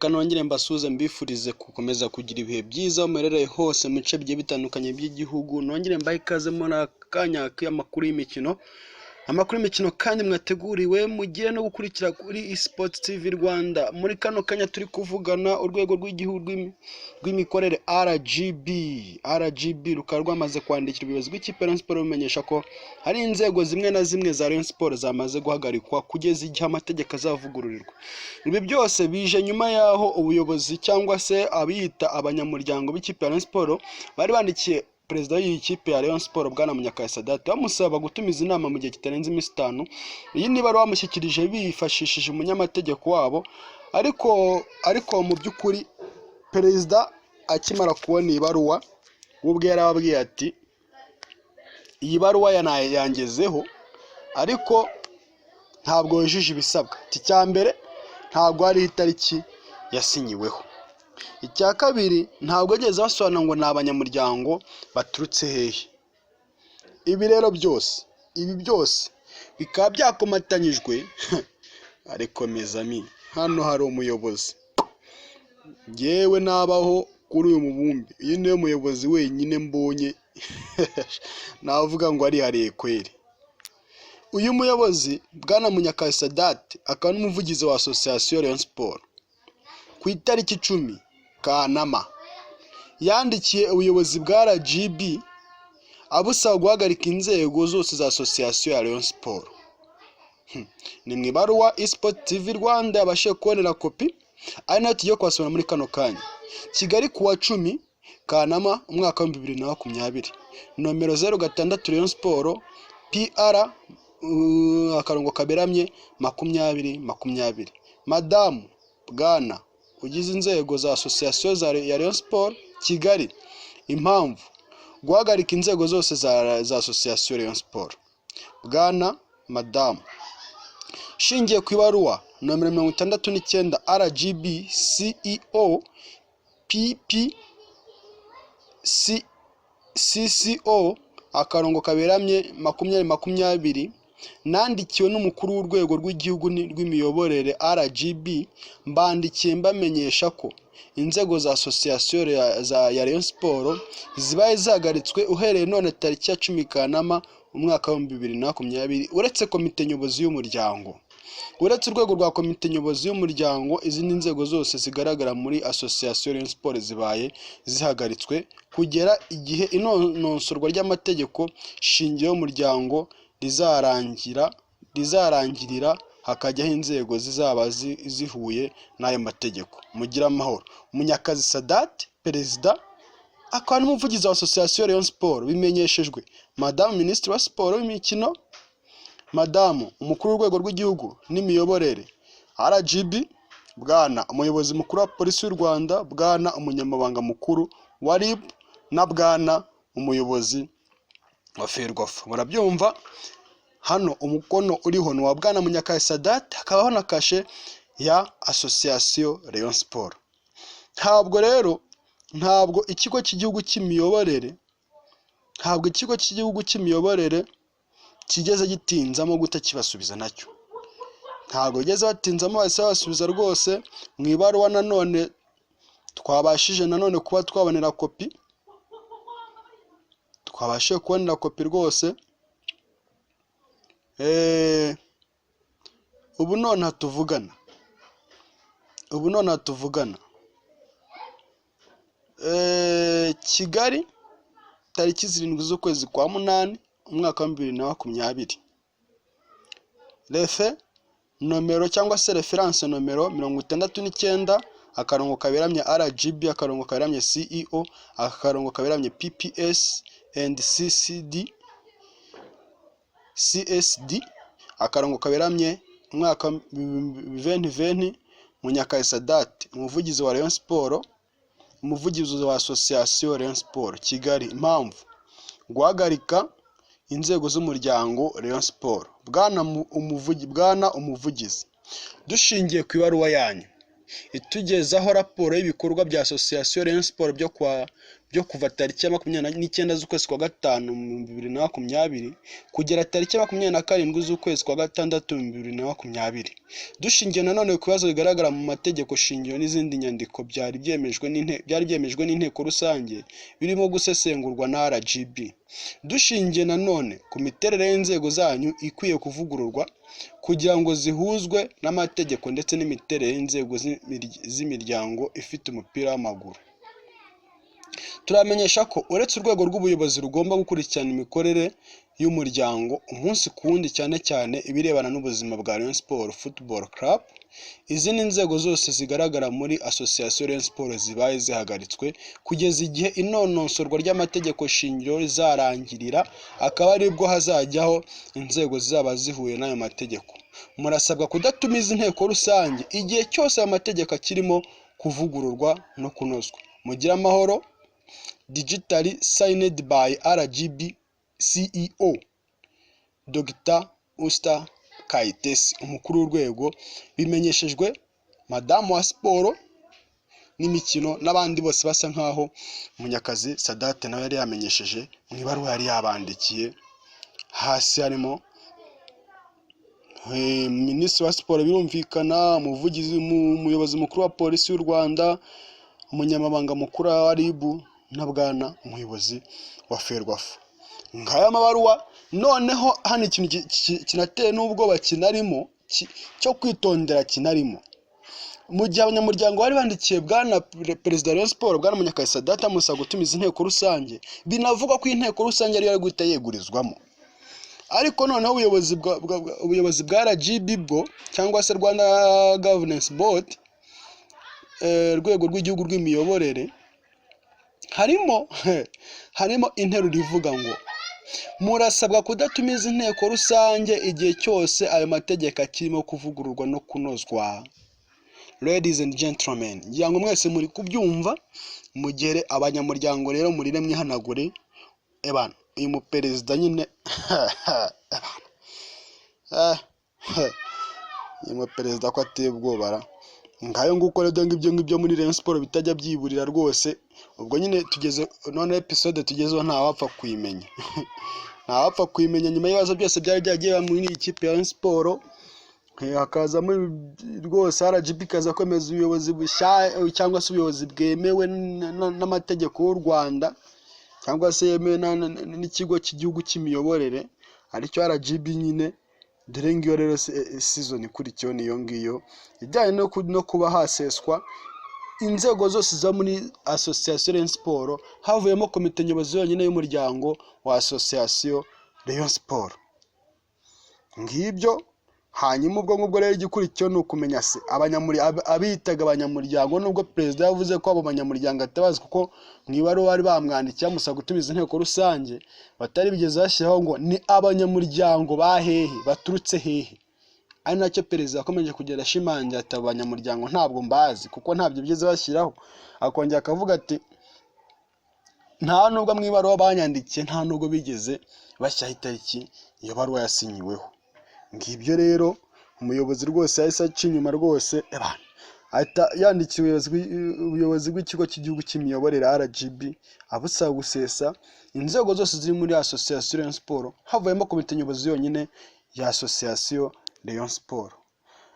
reka nongere mbasuze mbifurize gukomeza kugira ibihe byiza muherereye hose mu bice bigiye bitandukanye by'igihugu. Nongere mbaye ikaze muri akanya k'amakuru y'imikino. Amakuru y'imikino kandi mwateguriwe mugiye no gukurikira kuri eSports TV Rwanda. Muri kano kanya turi kuvugana urwego rw'igihugu rw'imikorere RGB rukaba rwamaze kwandikira ubuyobozi bw'ikipe Rayon Sports rumenyesha ko hari inzego zimwe na zimwe za Rayon Sports zamaze guhagarikwa kugeza igihe amategeko azavugururirwa. Ibi byose bije nyuma yaho ubuyobozi cyangwa se abiyita abanyamuryango b'ikipe ya Rayon Sports bari bandikiye Perezida w'iyi kipe ya Rayon Sports Bwana Munyakazi Sadat bamusaba gutumiza inama mu gihe kitarenze iminsi 5. Iyi niba bamushyikirije bifashishije umunyamategeko wabo, ariko mu by'ukuri Perezida akimara kubona ibaruwa ubwe yarababwiye ati iyi baruwa yangezeho ariko ntabwo yujuje ibisabwa. Icya mbere ntabwo ari itariki yasinyiweho. Icya kabiri ntabwo ageze basobanura ngo ni abanyamuryango baturutse hehe. Ibi byose bikaba byakomatanyijwe ariko mezami hano hari umuyobozi yewe nabaho kuri uyu mubumbi. Iyi niyo muyobozi wenyine mbonye navuga ngo ari hariye kweri. Uyu muyobozi Bwana Munyakazi Sadat akaba n'umuvugizi wa Association Rayon Sports ku itariki 10 Kanama yandikiye ubuyobozi bwa RGB abusaba guhagarika inzego zose za Association ya Rayon Sports. Ni mu ibaruwa eSports TV Rwanda yabashe kubonera kopi ari nayo tugiye kwasoma muri kano kanya. Kigali kuwa 10 Kanama umwaka wa 2020, nomero 06 Rayon Sports PR akarongo kaberamye 2020. Madamu Bwana ugize inzego za Association ya Rayon Sports Kigali. Impamvu guhagarika inzego zose za Association Rayon Sports. Bwana Madamu shingiye ku ibaruwa nomero 69 RGB CEO PP CCO akarongo kaberamye 2020 nandikiwe n'umukuru w'urwego rw'igihugu rw'imiyoborere RGB mbandikiye mbamenyesha ko inzego za Association ya Rayon Sports zibaye zahagaritswe uhereye none tariki ya 10 Kanama umwaka wa 2020 uretse komite nyobozi y'umuryango. Uretse urwego rwa komite nyobozi y'umuryango, izindi nzego zose zigaragara muri Association Rayon Sports zibaye zihagaritswe kugera igihe inononsorwa ry'amategeko shingiro y'umuryango rizarangirira hakajyaho inzego zizaba zihuye n'ayo mategeko. Mugira amahoro. Munyakazi Sadat Perezida akaba n'umuvugizi wa Association Rayon Sports bimenyeshejwe Madame Ministre wa Sport w'imikino, Madamu umukuru w'urwego rw'igihugu n'imiyoborere RGB, Bwana umuyobozi mukuru wa polisi y'u Rwanda, Bwana umunyamabanga mukuru wa RIB na Bwana umuyobozi wa Ferwafa. Murabyumva hano umukono uriho ni wa Bwana Munyakazi Sadat, hakabaho na kashe ya Association Rayon Sports. Ntabwo ikigo cy'igihugu cy'imiyoborere kigeze gitinzamo guta kibasubiza nacyo. Ntabwo geze batinzamo bahise basubiza rwose. Mu ibaruwa nanone twabashije nanone kuba twabonera kopi. Twabashije kubonera kopi rwose. Ubu none hatuvugana. Kigali tariki 7 z'ukwezi kwa 8 umwaka wa 2020. Refe nomero cyangwa se reference nomero 69 akarongo kaberamye RGB akarongo kaberamye CEO akarongo kaberamye PPS and CSD akarongo kaberamye umwaka 2020. Munyakazi Sadat umuvugizi wa Rayon Sports, umuvugizi wa Association Rayon Sports Kigali. Impamvu guhagarika inzego z'umuryango Rayon Sports. Bwana umuvugizi dushingiye ku ibaruwa yanyu itugezaho raporo y'ibikorwa bya Association Rayon Sports byo kuva tariki ya 29 z'ukwezi kwa gatanu 2020 kugera tariki ya 27 z'ukwezi kwa gatandatu 2020. Dushingiye nanone ku bibazo bigaragara mu mategeko shingiro n'izindi nyandiko byari byemejwe n'inteko rusange birimo gusesengurwa na RGB. Dushingiye nanone ku miterere y'inzego zanyu ikwiye kuvugururwa kugira ngo zihuzwe n'amategeko ndetse n'imiterere y'inzego z'imiryango ifite umupira w'amaguru. Turamenyesha ko uretse urwego rw'ubuyobozi rugomba gukurikirana imikorere y'umuryango umunsi ku wundi cyane cyane ibirebana n'ubuzima bwa Rayon Sports Football Club, izindi nzego zose zigaragara muri Association Rayon Sports zibaye zihagaritswe kugeza igihe inonosorwa ry'amategeko shingiro rizarangirira, akaba aribwo hazajyaho inzego zizaba zihuye n'ayo mategeko. Murasabwa kudatumiza inteko rusange igihe cyose ayo mategeko akirimo kuvugururwa no kunozwa. Mugire amahoro. Digitally signed by RGB CEO Dr. Usta Kayitesi, umukuru w'urwego. Bimenyeshejwe Madamu wa Siporo n'imikino n'abandi bose basa nkaho Munyakazi Sadate nawe yari yamenyesheje mu ibaruwa yari yabandikiye. Hasi harimo Minisitiri wa Siporo birumvikana, umuyobozi mukuru wa polisi y'u Rwanda, umunyamabanga mukuru wa RIB na bwana umuyobozi wa Ferwafa. Ngaya amabaruwa. Noneho hano ikintu kinateye n'ubwoba kinarimo cyo kwitondera kinarimo, mu gihe abanyamuryango bari bandikiye bwana perezida wa Rayon Sports bwana Munyakazi Sadate amusaba gutumiza inteko rusange, binavuga ko inteko rusange ari guhita yegurizwamo. Ariko noneho ubuyobozi bwa RGB bwo cyangwa se Rwanda Governance Board, rwego rw'igihugu rw'imiyoborere, harimo interuro ivuga ngo murasabwa kudatumiza inteko rusange igihe cyose ayo mategeko akirimo kuvugururwa no kunozwa. Ladies and gentlemen, ngira ngo mwese muri kubyumva, mugere abanyamuryango rero murire mwihanagure. Ebana uyu muperezida nyine uyu muperezida ko ateye ubwobara ngayo nguko rero ngibyo muri Rayon Sports bitajya byiburira rwose. Ubwo nyine tugeze none episode tugezeho ntawapfa kwimenya ntawapfa kwimenya nyuma y'ibibazo byose byari byagiye muri iyi kipe ya Rayon Sports. Hakazamo rwose RGB kaza kwemeza ubuyobozi bushya cyangwa se ubuyobozi bwemewe n'amategeko y'u Rwanda cyangwa se yemewe n'ikigo cy'igihugu cy'imiyoborere aricyo RGB nyine. Dore ngiyo rero season ikurikiyeho niyo ngiyo ijyanye no kuba haseswa inzego zose za muri Association Rayon Sports, havuyemo komite nyobozi yonyine y'umuryango wa Association Rayon Sports. Ngibyo hanyuma ubwo ngubwo rero igikurikiyeho ni ukumenya se abitaga abanyamuryango, nubwo perezida yavuze ko abo banyamuryango atabazi kuko mu ibaruwa bari bamwandikiye amusaba gutumiza inteko rusange, batari bigeze bashyiraho ngo ni abanyamuryango bahehe baturutse hehe. Ari nacyo perezida akomeje kugera ashimangira ati abanyamuryango ntabwo mbazi kuko ntabyo bigeze bashyiraho. Akongera akavuga ati nta nubwo mu ibaruwa banyandikiye nta nubwo bigeze bashyiraho itariki iyo baruwa yasinyiweho. Ngibyo rero umuyobozi rwose yahise aca inyuma rwose ahita yandikiye ubuyobozi bw'ikigo cy'igihugu cy'imiyoborere RGB abusaba gusesa inzego zose ziri muri Association Rayon Sports, havuyemo komite nyobozi yonyine ya Association Rayon Sports.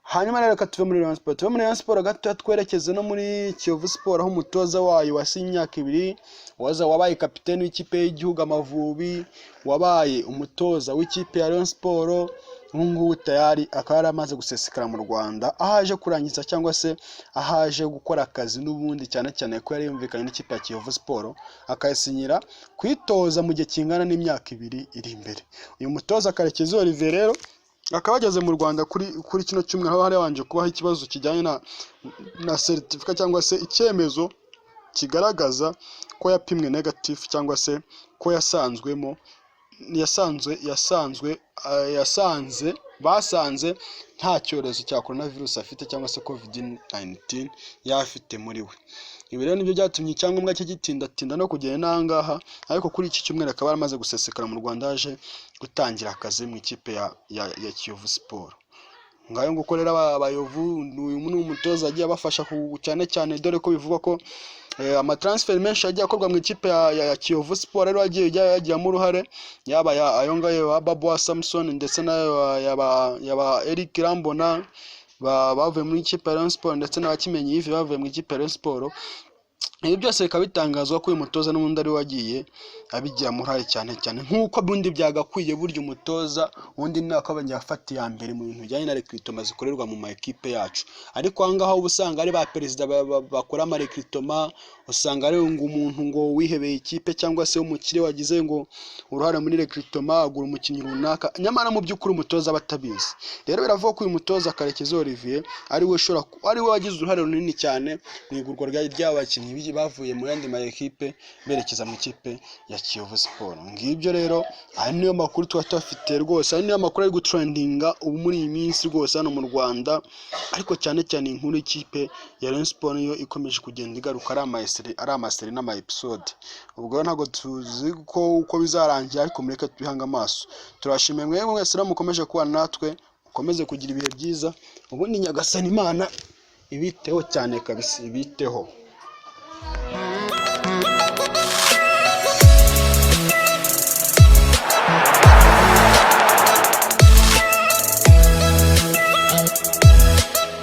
Hanyuma rero tuve muri Rayon Sports gato twerekeze no muri Kiyovu Sports, aho umutoza wayo wasinye imyaka 2 wabaye kapiteni w'ikipe y'igihugu Amavubi, wabaye umutoza w'ikipe ya Rayon Sports. Mungu tayari akaba yaramaze gusesekara mu Rwanda, ahaje kurangiza cyangwa se ahaje gukora akazi n'ubundi cyane cyane ko yari yumvikanye n'ikipe ya Kiyovu Sports, akayisinyira kwitoza mu gihe kingana n'imyaka 2 iri imbere. Uyu mutoza Karekezi Olivier rero akaba ageze mu Rwanda kuri kino cyumwe, aho hari wanje kubaho ikibazo kijyanye na certificate cyangwa se icyemezo kigaragaza ko yapimwe negative cyangwa se ko basanze nta cyorezo cya coronavirus afite cyangwa se COVID-19 yafite muri we. Ibi rero nibyo byatumye icyangombwa cye gitinda no kugera nangaha, ariko kuri iki cyumweru akaba yaramaze gusesekara mu Rwanda, aje gutangira akazi mu ikipe ya Kiyovu Sports. Ngayo nguko rero abayovu uyu umutoza agiye abafasha cyane cyane, dore ko bivugwa ko amatransfer menshi yagiye akorwa mu ikipe ya Kiyovu Sport rero yagiyemo uruhare, yaba ayo ngayo ba Babu Samson ndetse nayo yaba Eric Rambona bavuye muri ikipe ya Rayon Sport ndetse n'abakimenyi Yves bavuye mu ikipe ya Rayon Sport. Ibi byose bikaba bitangazwa ko uyu mutoza n'ubundi ari wagiye abigira muraye cyane nk'uko bundi byagakwiye burya umutoza ubundi nako abanyafati ya mbere mu bintu bijyanye na recruitment zikorerwa mu maekipe yacu. Ariko ahangaho ubusanga ari ba perezida bakora ama recruitment, usanga ari ngo umuntu ngo wihebeye ikipe cyangwa se umukire wagize ngo uruhare muri recruitment agura umukinnyi runaka, nyamara mu by'ukuri umutoza batabizi. Rero biravuga ko uyu mutoza Karekezi Olivier ari we wagize uruhare runini cyane mu igurwa ry'abakinnyi bavuye mu yandi maekipe berekeza mu ikipe ya Kiyovu Sport. Ngibyo rero aha niyo makuru tuba tufite rwose, aha niyo makuru ari gutrendinga ubu muri iyi minsi rwose hano mu Rwanda, ariko cyane inkuru y'ikipe ya Rayon Sport yo ikomeje kugenda igaruka ari amaseri n'ama episode. Ubwo ntabwo tuzi uko bizarangira, ariko mureke tubihanga amaso. Turashimye mwebwe mwese mukomeje kuba natwe, mukomeze kugira ibihe byiza, ubundi Nyagasani Imana ibiteho cyane kabisa, ibiteho.